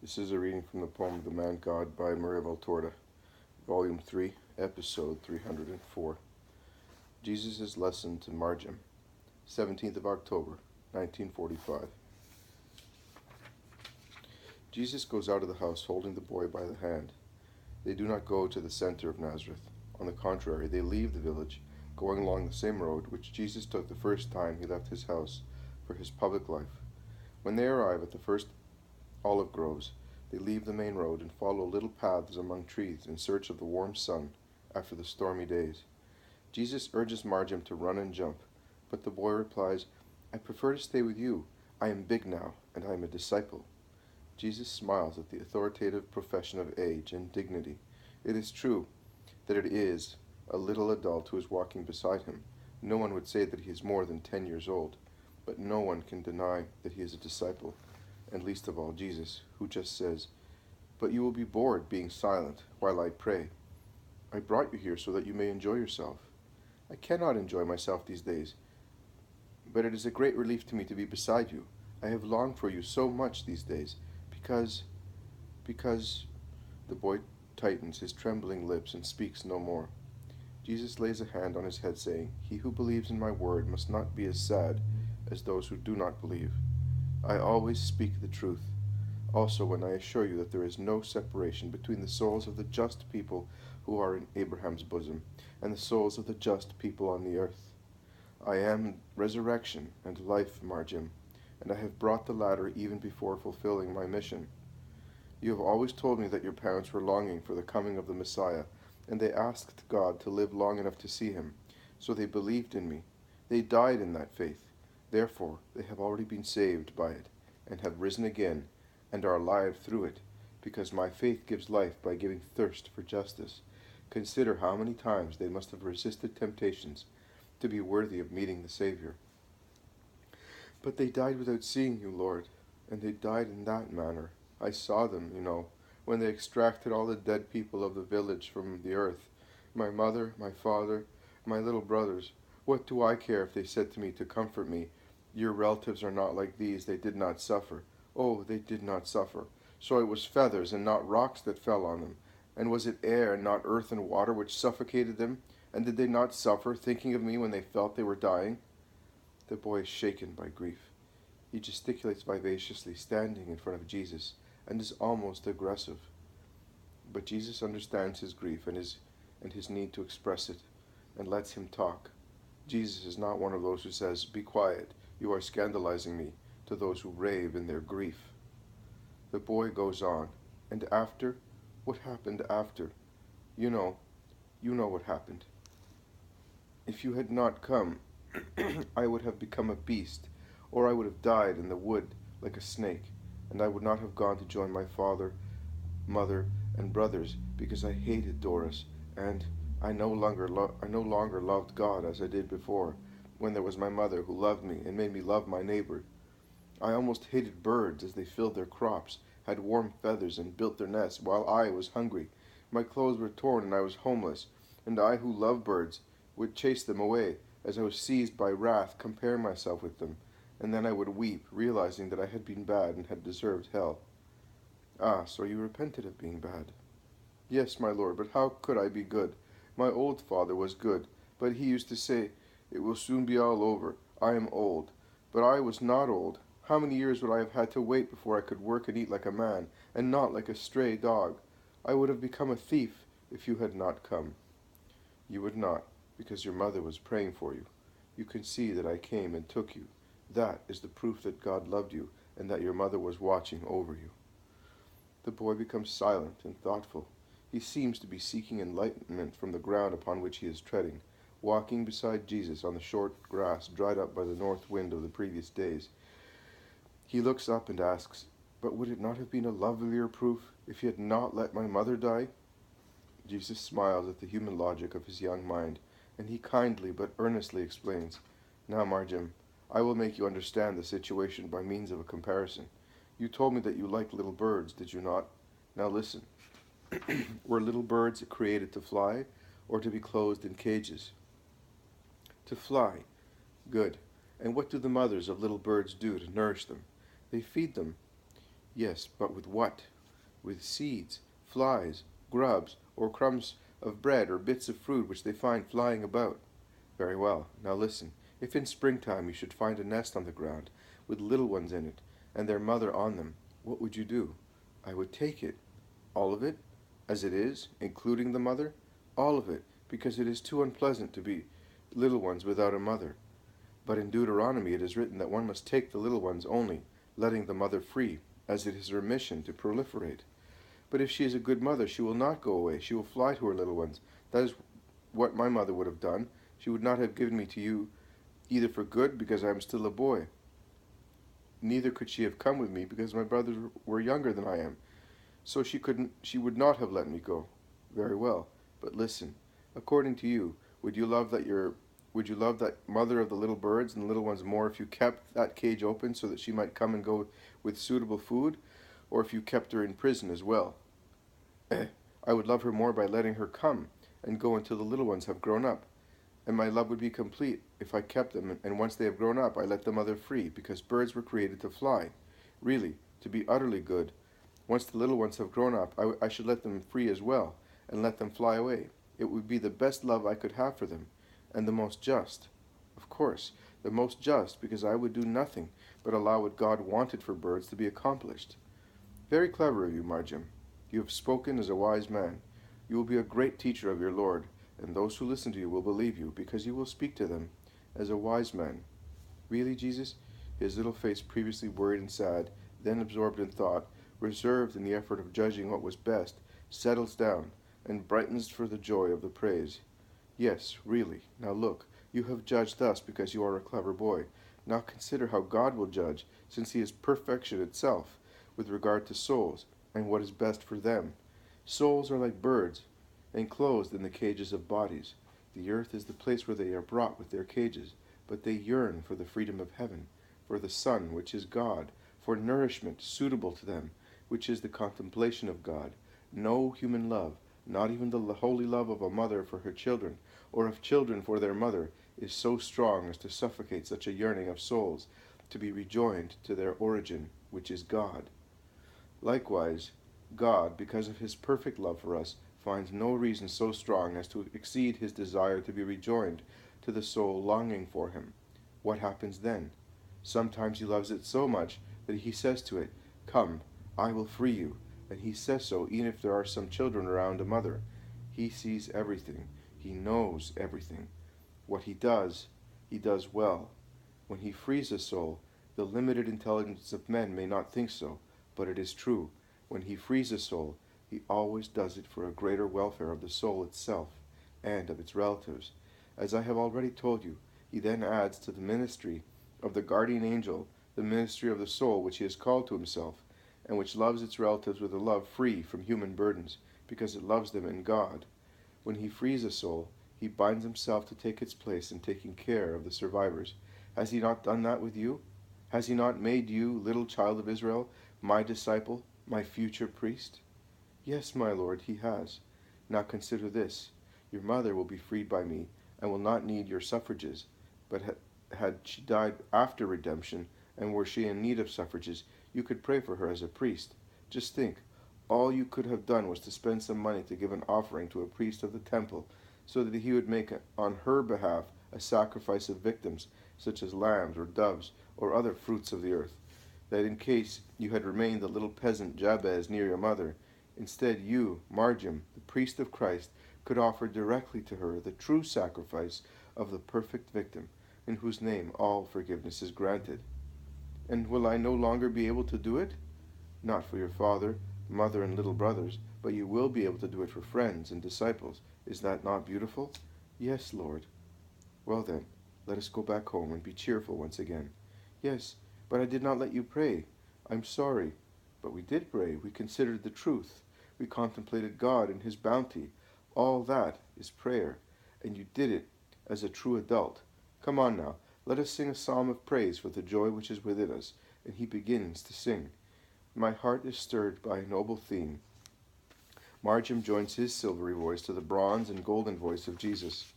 This is a reading from the poem The Man God by Marjiam, Volume 3, Episode 304. Jesus' Lesson to Margam, 17th of October, 1945. Jesus goes out of the house holding the boy by the hand. They do not go to the center of Nazareth. On the contrary, they leave the village, going along the same road which Jesus took the first time he left his house for his public life. When they arrive at the first olive groves, they leave the main road and follow little paths among trees in search of the warm sun after the stormy days. Jesus urges Marjiam to run and jump, but the boy replies, "I prefer to stay with you. I am big now, and I am a disciple." Jesus smiles at the authoritative profession of age and dignity. It is true that it is a little adult who is walking beside him. No one would say that he is more than 10 years old, but no one can deny that he is a disciple, and least of all Jesus, who just says, "But you will be bored being silent while I pray. I brought you here so that you may enjoy yourself." "I cannot enjoy myself these days, but it is a great relief to me to be beside you. I have longed for you so much these days, because, the boy tightens his trembling lips and speaks no more. Jesus lays a hand on his head, saying, "He who believes in my word must not be as sad as those who do not believe. I always speak the truth, also when I assure you that there is no separation between the souls of the just people who are in Abraham's bosom and the souls of the just people on the earth. I am resurrection and life, Marjiam, and I have brought the latter even before fulfilling my mission. You have always told me that your parents were longing for the coming of the Messiah, and they asked God to live long enough to see him, so they believed in me. They died in that faith. Therefore, they have already been saved by it, and have risen again, and are alive through it, because my faith gives life by giving thirst for justice. Consider how many times they must have resisted temptations to be worthy of meeting the Savior. But they died without seeing you, Lord, and they died in that manner. I saw them, when they extracted all the dead people of the village from the earth. My mother, my father, my little brothers. What do I care if they said to me to comfort me, 'Your relatives are not like these, they did not suffer.' Oh, they did not suffer. So it was feathers and not rocks that fell on them. And was it air and not earth and water which suffocated them? And did they not suffer, thinking of me when they felt they were dying?" The boy is shaken by grief. He gesticulates vivaciously, standing in front of Jesus, and is almost aggressive. But Jesus understands his grief and his need to express it, and lets him talk. Jesus is not one of those who says, "Be quiet, you are scandalizing me," to those who rave in their grief. The boy goes on, "And after? What happened after? You know what happened. If you had not come, I would have become a beast, or I would have died in the wood like a snake, and I would not have gone to join my father, mother, and brothers, because I hated Doris, and I no longer loved God as I did before, when there was my mother who loved me and made me love my neighbor. I almost hated birds as they filled their crops, had warm feathers, and built their nests, while I was hungry. My clothes were torn and I was homeless, and I who love birds would chase them away, as I was seized by wrath, comparing myself with them, and then I would weep, realizing that I had been bad and had deserved hell." "Ah, so you repented of being bad." "Yes, my lord, but how could I be good? My old father was good, but he used to say, 'It will soon be all over. I am old.' But I was not old. How many years would I have had to wait before I could work and eat like a man, and not like a stray dog? I would have become a thief if you had not come." "You would not, because your mother was praying for you. You can see that I came and took you. That is the proof that God loved you, and that your mother was watching over you." The boy becomes silent and thoughtful. He seems to be seeking enlightenment from the ground upon which he is treading, walking beside Jesus on the short grass dried up by the north wind of the previous days. He looks up and asks, "But would it not have been a lovelier proof if you had not let my mother die?" Jesus smiles at the human logic of his young mind, and he kindly but earnestly explains, "Now, Marjiam, I will make you understand the situation by means of a comparison. You told me that you liked little birds, did you not? Now listen. Were little birds created to fly, or to be closed in cages?" "To fly." "Good. And what do the mothers of little birds do to nourish them?" "They feed them." "Yes, but with what? with seeds, flies, grubs, or crumbs of bread or bits of fruit which they find flying about. Very well. Now listen. If in springtime you should find a nest on the ground, with little ones in it, and their mother on them, what would you do? I would take it. All of it? As it is, including the mother? All of it, because it is too unpleasant to be little ones without a mother. But in Deuteronomy it is written that one must take the little ones only, letting the mother free, as it is her mission to proliferate. But if she is a good mother, she will not go away. She will fly to her little ones. That is what my mother would have done. She would not have given me to you either for good, because I am still a boy. Neither could she have come with me, because my brothers were younger than I am. So she would not have let me go. Very well. But listen, according to you, would you love that mother of the little birds and the little ones more if you kept that cage open so that she might come and go with suitable food, or if you kept her in prison as well? I would love her more by letting her come and go until the little ones have grown up. And my love would be complete if I kept them, and once they have grown up, I let the mother free, because birds were created to fly. Really, to be utterly good. Once the little ones have grown up, I should let them free as well, and let them fly away. It would be the best love I could have for them, and the most just. Of course, the most just, because I would do nothing but allow what God wanted for birds to be accomplished. Very clever of you, Marjiam. You have spoken as a wise man. You will be a great teacher of your Lord, and those who listen to you will believe you, because you will speak to them as a wise man. Really, Jesus? His little face, previously worried and sad, then absorbed in thought, reserved in the effort of judging what was best, settles down, and brightens for the joy of the praise. Yes, really. Now look, you have judged thus because you are a clever boy. Now consider how God will judge, since he is perfection itself, with regard to souls, and what is best for them. Souls are like birds, enclosed in the cages of bodies. The earth is the place where they are brought with their cages, but they yearn for the freedom of heaven, for the sun, which is God, for nourishment suitable to them, which is the contemplation of God. No human love, not even the holy love of a mother for her children, or of children for their mother, is so strong as to suffocate such a yearning of souls to be rejoined to their origin, which is God. Likewise, God, because of his perfect love for us, finds no reason so strong as to exceed his desire to be rejoined to the soul longing for him. What happens then? Sometimes he loves it so much that he says to it, "Come, I will free you," and he says so even if there are some children around a mother. He sees everything. He knows everything. What he does well. When he frees a soul, the limited intelligence of men may not think so, but it is true. When he frees a soul, he always does it for a greater welfare of the soul itself and of its relatives. As I have already told you, he then adds to the ministry of the guardian angel the ministry of the soul which he has called to himself, and which loves its relatives with a love free from human burdens, because it loves them in God. When he frees a soul, he binds himself to take its place in taking care of the survivors. Has he not done that with you? Has he not made you, little child of Israel, my disciple, my future priest? Yes, my Lord, he has. Now consider this. Your mother will be freed by me, and will not need your suffrages. But had she died after redemption, and were she in need of suffrages, you could pray for her as a priest. Just think, all you could have done was to spend some money to give an offering to a priest of the temple, so that he would make on her behalf a sacrifice of victims, such as lambs or doves or other fruits of the earth, that in case you had remained the little peasant Jabez near your mother, instead you, Marjiam, the priest of Christ, could offer directly to her the true sacrifice of the perfect victim, in whose name all forgiveness is granted. And will I no longer be able to do it? Not for your father, mother, and little brothers, but you will be able to do it for friends and disciples. Is that not beautiful? Yes, Lord. Well then, let us go back home and be cheerful once again. Yes, but I did not let you pray. I'm sorry. But we did pray. We considered the truth. We contemplated God and his bounty. All that is prayer, and you did it as a true adult. Come on now, let us sing a psalm of praise for the joy which is within us. And he begins to sing. My heart is stirred by a noble theme. Marjiam joins his silvery voice to the bronze and golden voice of Jesus.